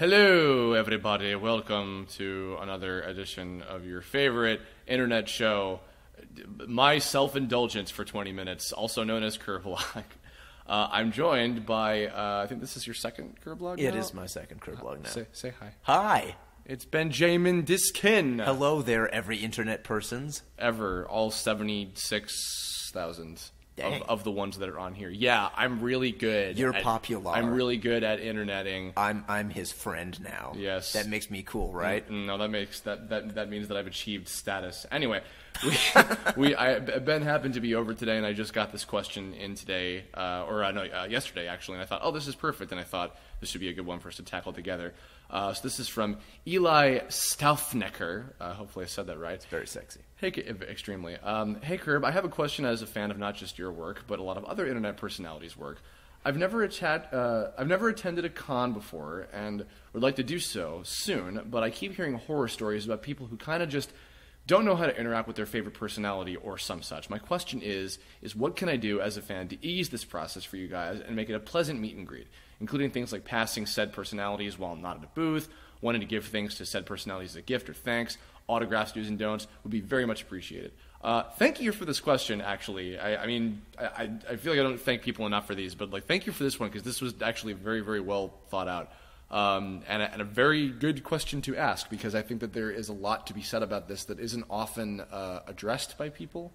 Hello, everybody. Welcome to another edition of your favorite internet show, my self-indulgence for 20 minutes, also known as Kirblog. I'm joined by, I think this is your second Kirblog now? It is my second Kirblog now. Say hi. Hi. It's Ben Diskin. Hello there, every internet persons. Ever. All 76,000 of the ones that are on here. Yeah, I'm really good. You're popular. I'm really good at interneting. I'm his friend now. Yes. That makes me cool, right? No, that means that I've achieved status. Anyway, Ben happened to be over today, and I just got this question in today, yesterday actually, and I thought, oh, this is perfect, and I thought this should be a good one for us to tackle together. So this is from Eli Stauffenecker. Hopefully I said that right. It's very sexy. Hey, extremely. Hey, Kirb, I have a question as a fan of not just your work, but a lot of other internet personalities' work. I've never attended a con before, and would like to do so soon, but I keep hearing horror stories about people who kind of just don't know how to interact with their favorite personality or some such. My question is what can I do as a fan to ease this process for you guys and make it a pleasant meet and greet, including things like passing said personalities while not at a booth, wanting to give things to said personalities as a gift or thanks, autographs, do's and don'ts would be very much appreciated. Thank you for this question, actually. I feel like I don't thank people enough for these, but thank you for this one, because this was actually very, very well thought out. And a very good question to ask, because I think that there is a lot to be said about this that isn't often addressed by people.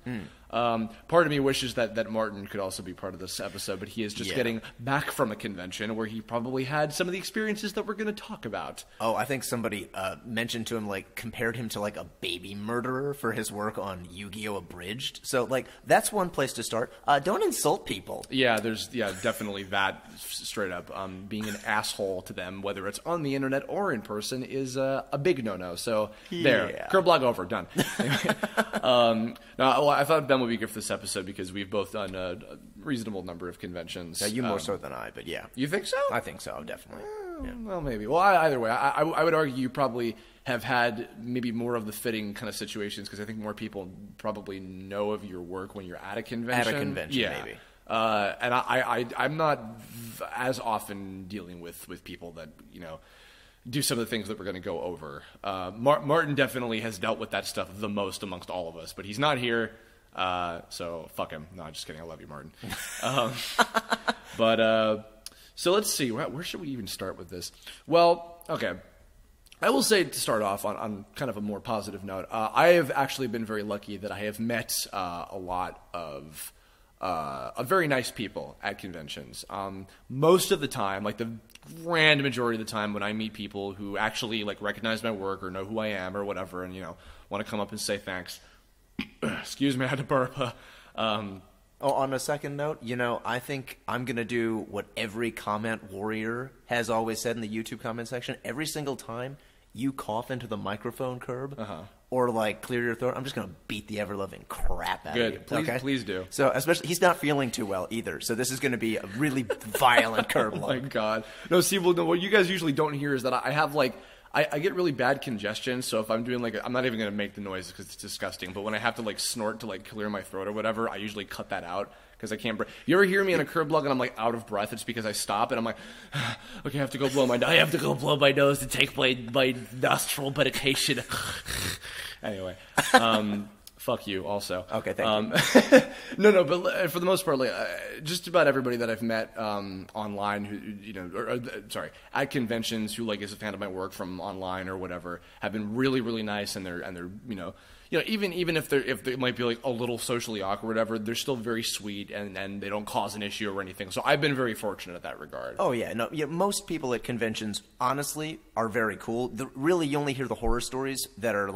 Part of me wishes that Martin could also be part of this episode, but he is just getting back from a convention where he probably had some of the experiences that we're going to talk about. Oh, I think somebody mentioned to him, compared him to a baby murderer for his work on Yu-Gi-Oh! Abridged. So, that's one place to start. Don't insult people. Yeah, there's definitely that straight up. Being an asshole to them, whether it's on the internet or in person, is a big no-no. So there, Kirblog over, done. Now, I thought Ben would be good for this episode because we've both done a reasonable number of conventions. Yeah, you more so than I, but yeah. You think so? I think so, definitely. Well, maybe. Well, either way, I would argue you probably have had maybe more of the fitting kind of situations, because I think more people probably know of your work when you're at a convention. At a convention, maybe. And I'm not as often dealing with people that, do some of the things that we're going to go over. Martin definitely has dealt with that stuff the most amongst all of us, but he's not here, so fuck him. No, just kidding. I love you, Martin. So let's see. Where should we even start with this? Well, okay. I will say, to start off on kind of a more positive note, I have actually been very lucky that I have met a lot of very nice people at conventions. Most of the time, the grand majority of the time, when I meet people who actually recognize my work or know who I am or whatever, and want to come up and say thanks. Excuse me, I had to burp. On a second note, I think I'm going to do what every comment warrior has always said in the YouTube comment section. Every single time you cough into the microphone, Curb, or clear your throat, I'm just going to beat the ever-loving crap out of you. Please do. So, especially, he's not feeling too well either, so this is going to be a really violent Curb. Oh my God. No, see, what you guys usually don't hear is that I have, I get really bad congestion, so if I'm doing I'm not even going to make the noise because it's disgusting, but when I have to snort to clear my throat or whatever, I usually cut that out because I can't breathe. You ever hear me in a Kirblog and I'm out of breath? It's because I stop and I'm okay, I have to go blow my nose to take my nostril medication. Anyway, fuck you also. Okay, thank you. No, but for the most part, just about everybody that I've met online who, at conventions who is a fan of my work from online or whatever, have been really, really nice, and they're even if they might be a little socially awkward or whatever, they're still very sweet, and they don't cause an issue or anything. So I've been very fortunate in that regard. Oh yeah, no, most people at conventions honestly are very cool. Really, you only hear the horror stories that are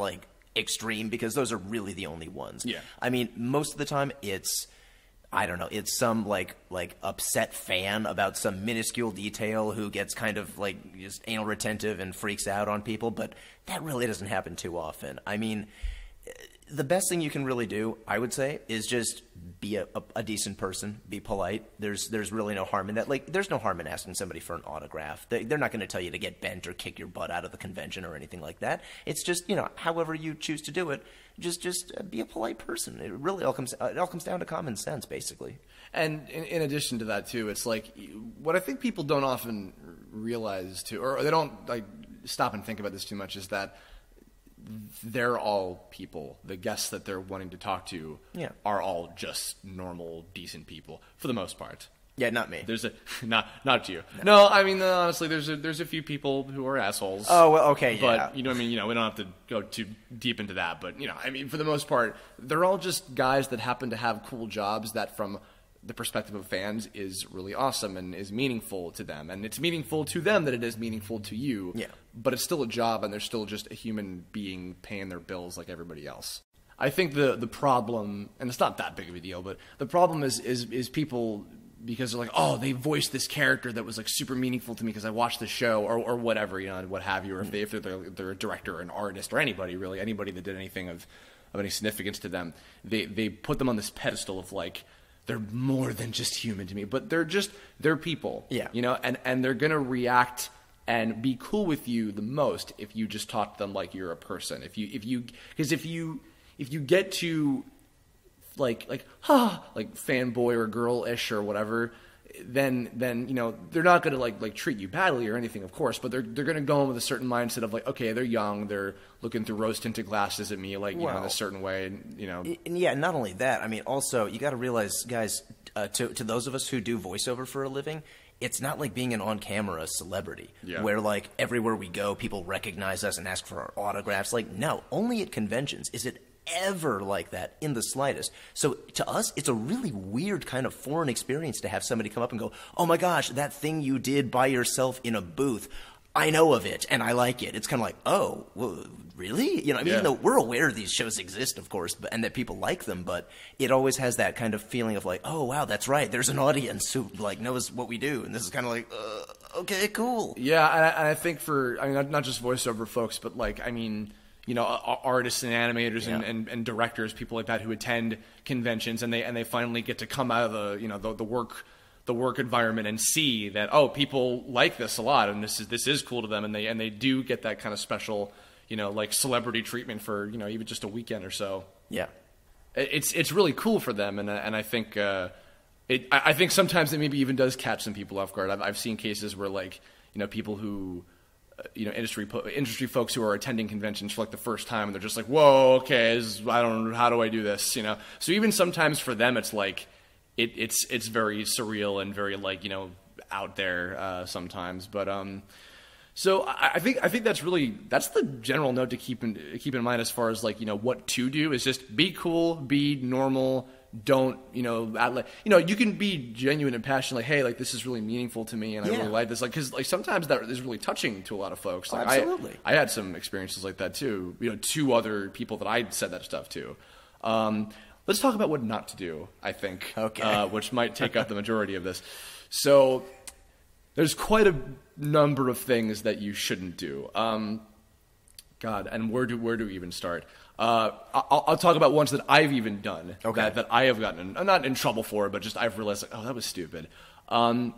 extreme, because those are really the only ones. Yeah. I mean, most of the time it's some upset fan about some minuscule detail who gets kind of just anal retentive and freaks out on people, but that really doesn't happen too often. I mean, the best thing you can really do, I would say, is just be a decent person, be polite. There's really no harm in that. There's no harm in asking somebody for an autograph. They're not going to tell you to get bent or kick your butt out of the convention or anything like that. It's just, however you choose to do it, just be a polite person. It really all comes down to common sense, basically. And in addition to that, too, it's what I think people don't often realize too, or they don't like stop and think about this too much, is that they're all people. The guests that they're wanting to talk to are all just normal, decent people for the most part. Yeah, not me. There's not you. No, I mean honestly, there's a few people who are assholes. Oh well, okay, yeah. But you know, what I mean, we don't have to go too deep into that. But I mean, for the most part, they're all just guys that happen to have cool jobs that, from the perspective of fans, is really awesome and is meaningful to them, and it's meaningful to them that it is meaningful to you. Yeah. But it's still a job, and they're still just a human being paying their bills like everybody else. I think the problem, and it's not that big of a deal, but the problem is people, because they're like, oh, they voiced this character that was like super meaningful to me because I watched the show or whatever, what have you, or if they're a director or an artist or anybody that did anything of any significance to them, they put them on this pedestal of like, they're more than just human to me, but they're people, and they're gonna react and be cool with you the most if you just talk to them like you're a person. If you get to like fanboy or girl-ish or whatever, then they're not gonna like treat you badly or anything, of course, but they're gonna go in with a certain mindset of like, okay, they're young, they're looking through rose-tinted glasses at me, like in a certain way, and And yeah, not only that, I mean, also you got to realize, guys, to those of us who do voiceover for a living, it's not like being an on-camera celebrity where like everywhere we go, people recognize us and ask for our autographs. Like, no, only at conventions is it ever like that in the slightest. So to us, it's a really weird kind of foreign experience to have somebody come up and go, oh my gosh, that thing you did by yourself in a booth, I know of it and I like it. It's kind of like, oh, well, really? Even though we're aware these shows exist, of course, and that people like them, but it always has that kind of feeling of like, oh wow, that's right, there's an audience who like knows what we do, and this is kind of like, okay, cool. Yeah, and I think not just voiceover folks, but like, I mean, artists and animators and directors, people like that who attend conventions and they finally get to come out of the work environment and see that, oh, people like this a lot and this is cool to them, and they do get that kind of special, like celebrity treatment for even just a weekend or so. Yeah, it's really cool for them, and I think I think sometimes it maybe even does catch some people off guard. I've seen cases where like people who industry folks who are attending conventions for like the first time, and they're just like, whoa, okay, how do I do this? So even sometimes for them, it's like it's very surreal and very like out there sometimes. But so I think that's the general note to keep in mind as far as like what to do is just be cool, be normal. Don't you can be genuine and passionate, like, hey, like this is really meaningful to me and I really like this, like, because like sometimes that is really touching to a lot of folks. Like, absolutely. I had some experiences like that too, to other people that I said that stuff to. Let's talk about what not to do, I think, which might take up the majority of this. So there's quite a number of things that you shouldn't do. God, and where do we even start? I'll talk about ones that I've even done that I have gotten not in trouble for, but just I've realized like, oh, that was stupid. A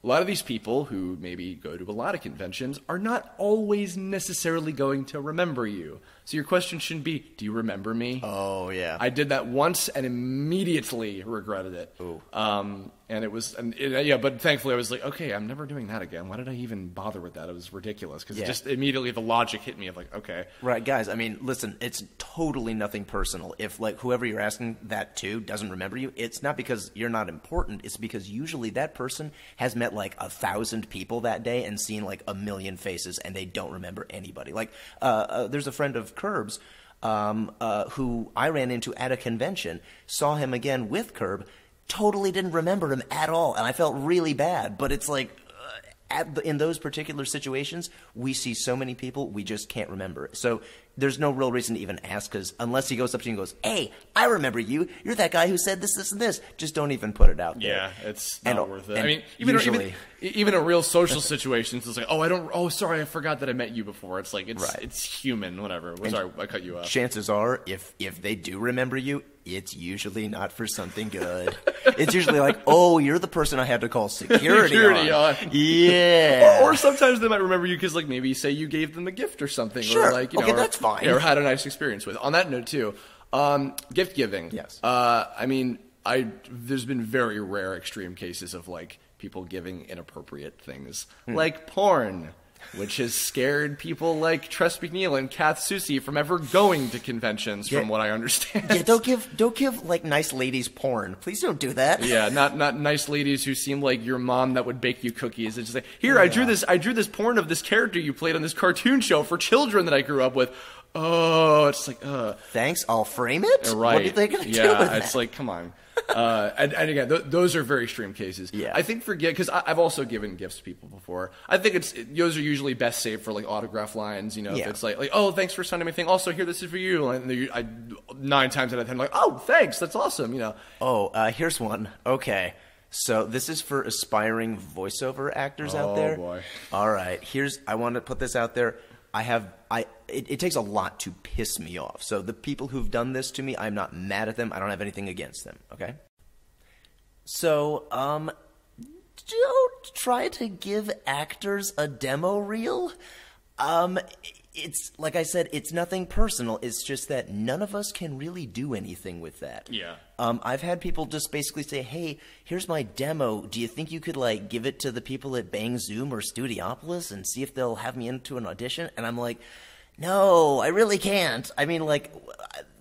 lot of these people who maybe go to a lot of conventions are not always necessarily going to remember you. So your question shouldn't be, do you remember me? Oh, yeah. I did that once and immediately regretted it. Ooh. But thankfully I was like, okay, I'm never doing that again. Why did I even bother with that? It was ridiculous because just immediately the logic hit me of like, okay. Right, guys, I mean, listen, it's totally nothing personal. If like whoever you're asking that to doesn't remember you, it's not because you're not important. It's because usually that person has met like 1,000 people that day and seen like 1 million faces and they don't remember anybody. Like there's a friend of Kirb's who I ran into at a convention, saw him again with Kirb, totally didn't remember him at all, and I felt really bad. But it's like in those particular situations, we see so many people, we just can't remember. So there's no real reason to even ask, because unless he goes up to you and goes, hey, I remember you. You're that guy who said this, this, and this. Just don't even put it out there. Yeah, it's not worth it. I mean, even in real social situations, it's like, sorry, I forgot that I met you before. It's like, it's human, whatever. Sorry, I cut you off. Chances are, if they do remember you, it's usually not for something good. It's usually like, oh, you're the person I had to call security on. Yeah. Or sometimes they might remember you because, like, maybe say you gave them a gift or something. Sure. Or like, that's fine. Or had a nice experience with. On that note, too, gift giving. Yes. I mean, there's been very rare extreme cases of, like, people giving inappropriate things, like porn, which has scared people like Tress McNeil and Kath Soucie from ever going to conventions, from what I understand. Yeah, don't give like nice ladies porn. Please don't do that. Yeah, not nice ladies who seem like your mom that would bake you cookies. It's just like, here, I drew this porn of this character you played on this cartoon show for children that I grew up with. Oh, it's like, thanks, I'll frame it? Right. What are they going to do with that? It's like, come on. And again, those are very extreme cases. Yeah. I think because I've also given gifts to people before. I think those are usually best saved for like autograph lines. If it's like, oh, thanks for sending me a thing. Also, here, this is for you. And I 9 times out of 10, I'm like, oh, thanks, that's awesome. Oh, here's one. Okay. So this is for aspiring voiceover actors out there. Oh boy. All right. I want to put this out there. It takes a lot to piss me off. So the people who've done this to me, I'm not mad at them. I don't have anything against them. Okay. So, don't try to give actors a demo reel. It's like I said, it's nothing personal. It's just that none of us can really do anything with that. Yeah. I've had people just basically say, hey, here's my demo. Do you think you could, like, give it to the people at Bang Zoom or Studiopolis and see if they'll have me into an audition? And I'm like, no, I really can't. I mean, like,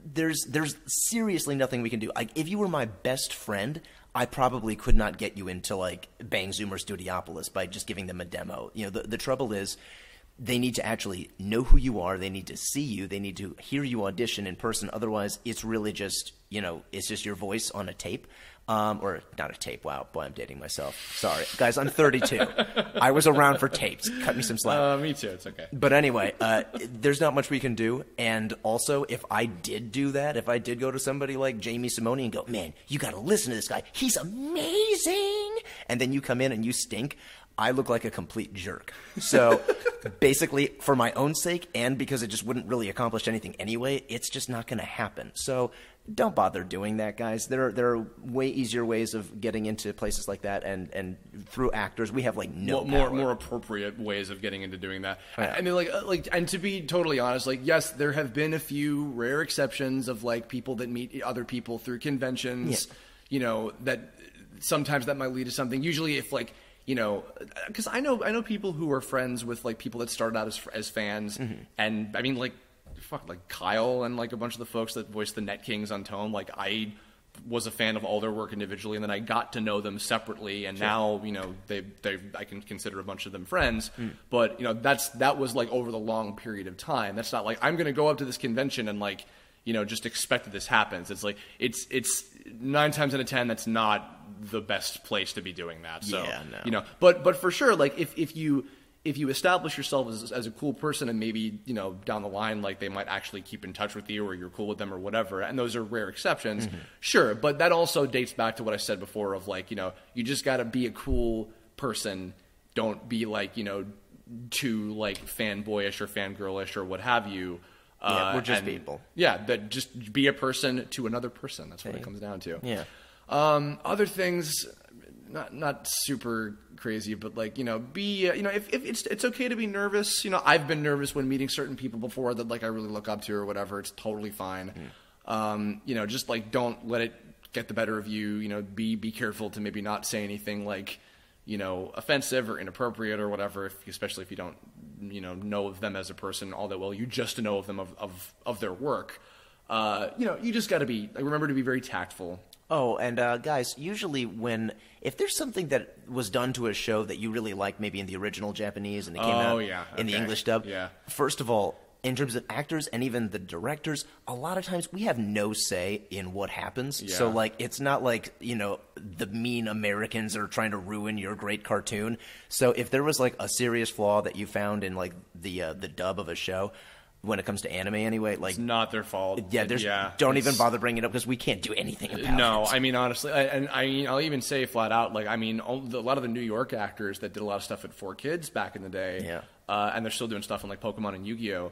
there's seriously nothing we can do. Like, if you were my best friend, I probably could not get you into, like, Bang Zoom or Studiopolis by just giving them a demo. The trouble is, they need to actually know who you are. They need to see you. They need to hear you audition in person. Otherwise, it's really just, it's just your voice on a tape. Or not a tape. Wow, boy, I'm dating myself. Sorry. Guys, I'm 32. I was around for tapes. Cut me some slack. Me too. It's okay. But anyway, there's not much we can do. And also, if I did do that, if I did go to somebody like Jamie Simone and go, man, you got to listen to this guy. He's amazing. And then you come in and you stink. I look like a complete jerk. So basically, for my own sake and because it just wouldn't really accomplish anything anyway, it's just not going to happen. So don't bother doing that, guys. There are way easier ways of getting into places like that, and through actors, we have like more appropriate ways of getting into doing that. Yeah. I mean, like, and to be totally honest, like, yes, there have been a few rare exceptions of like people that meet other people through conventions. Yeah. That sometimes that might lead to something. Usually, if like. Because I know people who are friends with like people that started out as fans, and I mean like Kyle and like a bunch of the folks that voiced the Net Kings on Tome. Like I was a fan of all their work individually, and then I got to know them separately, and now I can consider a bunch of them friends. But that was like over the long period of time. That's not like I'm going to go up to this convention and like just expect that this happens. It's like it's 9 times out of 10 that's not the best place to be doing that. So but for sure, like if you establish yourself as a cool person, and maybe down the line like they might actually keep in touch with you, or you're cool with them or whatever, and those are rare exceptions, sure. But that also dates back to what I said before of like you just got to be a cool person. Don't be like too like fanboyish or fangirlish or what have you. We're just people. Yeah, that just be a person to another person. That's what it comes down to. Yeah. Other things, not super crazy, but like be if it's okay to be nervous. I've been nervous when meeting certain people before that like I really look up to or whatever. It's totally fine. Just like don't let it get the better of you. Be careful to maybe not say anything like offensive or inappropriate or whatever, especially if you don't know of them as a person all that well. You just know of them of their work. You just got to remember to be very tactful. Oh, and guys, usually if there's something that was done to a show that you really like, maybe in the original Japanese and it came out in the English dub, first of all, in terms of actors and even the directors, a lot of times we have no say in what happens. Yeah. So, like, it's not like, the mean Americans are trying to ruin your great cartoon. So if there was, like, a serious flaw that you found in, like, the dub of a show, when it comes to anime anyway, like... It's not their fault. Yeah, don't even bother bringing it up because we can't do anything about it. No, I mean, honestly, I'll even say flat out, like, I mean, a lot of the New York actors that did a lot of stuff at 4Kids back in the day, and they're still doing stuff on, like, Pokemon and Yu-Gi-Oh!,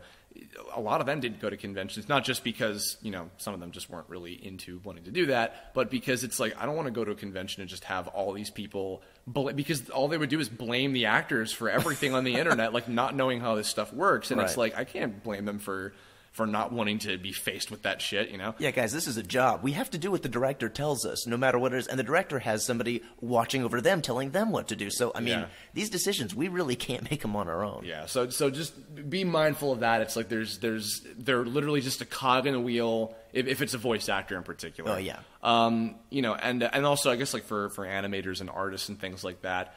a lot of them didn't go to conventions, not just because, some of them just weren't really into wanting to do that, but because it's like, I don't want to go to a convention and just have all these people, because all they would do is blame the actors for everything on the internet, like not knowing how this stuff works. And It's like, I can't blame them for for not wanting to be faced with that shit, you know? Yeah, guys, this is a job. We have to do what the director tells us, no matter what it is. And the director has somebody watching over them, telling them what to do. So, I mean, these decisions, we really can't make them on our own. Yeah, so just be mindful of that. It's like they're literally just a cog in the wheel, if it's a voice actor in particular. Oh, yeah. You know, and also, I guess, like, for animators and artists and things like that,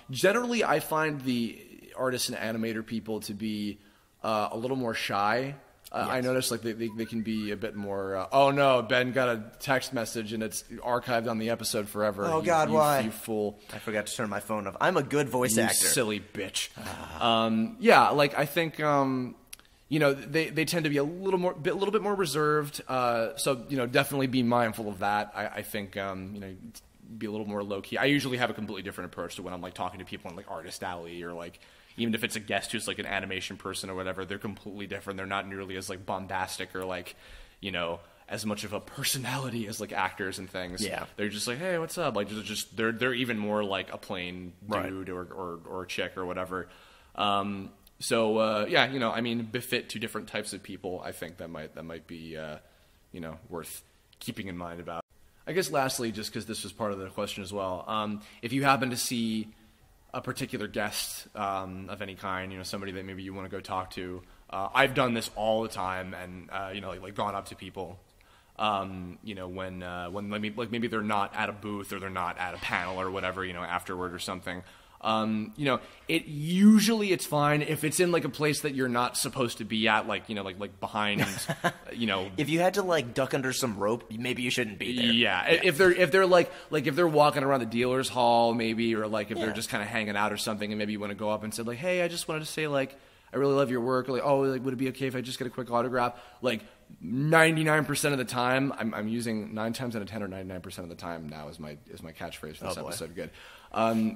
generally I find the artists and animator people to be a little more shy. Yes. I noticed like they can be a bit more. Oh no, Ben got a text message and it's archived on the episode forever. Oh God, why? You fool! I forgot to turn my phone off. I'm a good voice actor. You silly bitch. Yeah, like I think you know they tend to be a little bit more reserved. So you know definitely be mindful of that. I think you know be a little more low key. I usually have a completely different approach to when I'm like talking to people in like Artist Alley or like. Even if it's a guest who's like an animation person or whatever, they're completely different. They're not nearly as like bombastic or like, you know, as much of a personality as like actors and things. Yeah. They're just like, hey, what's up? Like they're even more like a plain dude or chick or whatever. So yeah, you know, I mean, befit two different types of people. I think that might be you know, worth keeping in mind about. I guess lastly, just because this was part of the question as well, if you happen to see a particular guest of any kind, you know, somebody that maybe you want to go talk to. I've done this all the time, and you know, like gone up to people, you know, when maybe they're not at a booth or they're not at a panel or whatever, you know, afterward or something. You know, it's fine if it's in like a place that you're not supposed to be at, like, you know, like behind, you know. If you had to like duck under some rope, maybe you shouldn't be there. Yeah. If they're like if they're walking around the dealer's hall maybe, or like if they're just kind of hanging out or something, and maybe you want to go up and say like, hey, I just wanted to say like I really love your work. Or like, oh, like would it be okay if I just get a quick autograph? Like 99% of the time, I'm using 9 times out of 10 or 99% of the time now is my catchphrase for this episode. Good.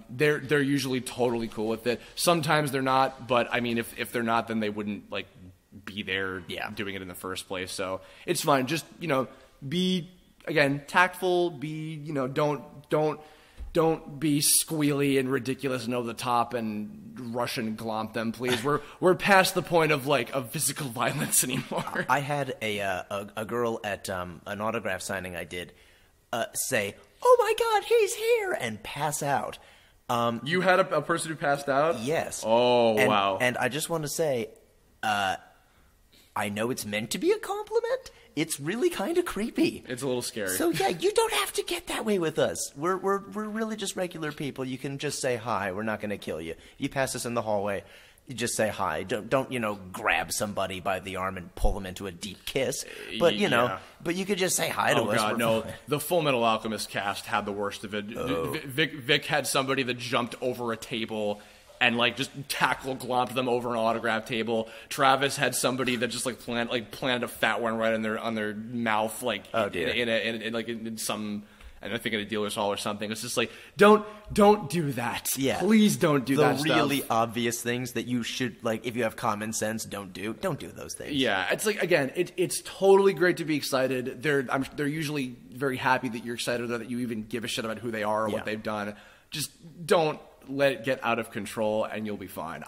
They're usually totally cool with it. Sometimes they're not, but I mean, if they're not, then they wouldn't like be there doing it in the first place. So it's fine. Just, you know, be again tactful. Be, you know, don't be squealy and ridiculous and over the top and rush and glomp them, please. We're past the point of like of physical violence anymore. I had a girl at an autograph signing I did say, "Oh my God, he's here," and pass out. You had a person who passed out? Yes. Oh, wow. And I just want to say, I know it's meant to be a compliment. It's really kind of creepy. It's a little scary. So yeah, you don't have to get that way with us. We're really just regular people. You can just say hi. We're not going to kill you. You pass us in the hallway, you just say hi. Don't you know, grab somebody by the arm and pull them into a deep kiss. But you know, but you could just say hi to us. Oh God, no! The Full Metal Alchemist cast had the worst of it. Oh. Vic had somebody that jumped over a table and like just glomped them over an autograph table. Travis had somebody that just like planted a fat one right on their mouth, like in some, and I think at a dealer's hall or something. It's just like don't do that. Yeah, please don't do that. The really obvious things that you should, like, if you have common sense, don't do those things. Yeah, it's like, again, it's totally great to be excited. They're usually very happy that you're excited, or that you even give a shit about who they are or what they've done. Just don't let it get out of control, and you'll be fine.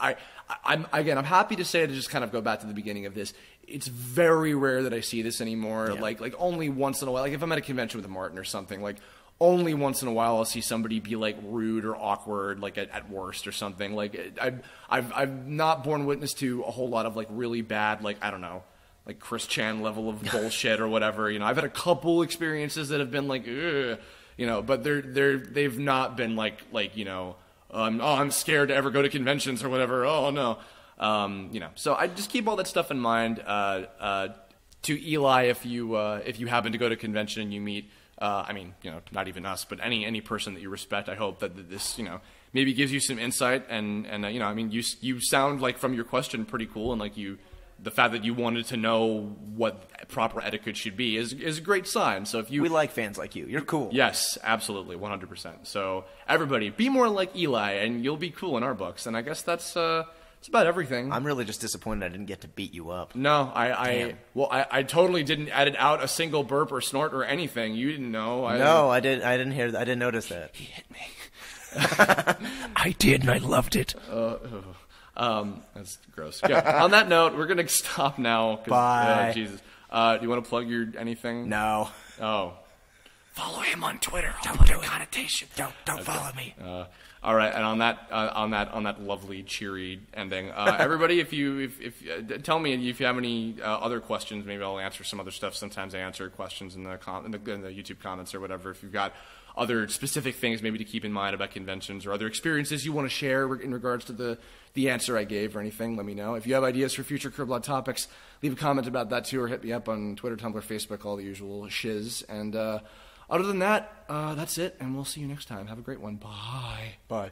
I'm happy to say, to just kind of go back to the beginning of this, it's very rare that I see this anymore. Yeah. Like only once in a while, like if I'm at a convention with Martin or something, like only once in a while I'll see somebody be like rude or awkward, like at worst or something. Like I've not borne witness to a whole lot of like really bad, like, I don't know, like Chris Chan level of bullshit or whatever. You know, I've had a couple experiences that have been like, ugh, you know, but they've not been like you know. I'm scared to ever go to conventions or whatever. Oh no, you know. So I just keep all that stuff in mind. To Eli, if you happen to go to a convention and you meet, I mean, you know, not even us, but any person that you respect, I hope that this, you know, maybe gives you some insight. And you know, I mean, you sound like, from your question, pretty cool, and like the fact that you wanted to know what proper etiquette should be is a great sign. So we like fans like you. You're cool. Yes, absolutely, 100%. So everybody, be more like Eli, and you'll be cool in our books. And I guess that's about everything. I'm really just disappointed I didn't get to beat you up. No, I totally didn't edit out a single burp or snort or anything. You didn't know. I didn't hear that. I didn't notice that. He hit me. I did, and I loved it. That's gross. Yeah. On that note, we're gonna stop now. Bye. Jesus. Do you want to plug your anything? No. Oh. Follow him on Twitter. Don't do connotation. Don't follow me. All right, and on that lovely, cheery ending, everybody, if tell me if you have any other questions, maybe I'll answer some other stuff. Sometimes I answer questions in the YouTube comments or whatever. If you've got other specific things maybe to keep in mind about conventions or other experiences you want to share in regards to the answer I gave or anything, let me know. If you have ideas for future Kirblog topics, leave a comment about that too, or hit me up on Twitter, Tumblr, Facebook, all the usual shiz. And other than that, that's it, and we'll see you next time. Have a great one. Bye. Bye.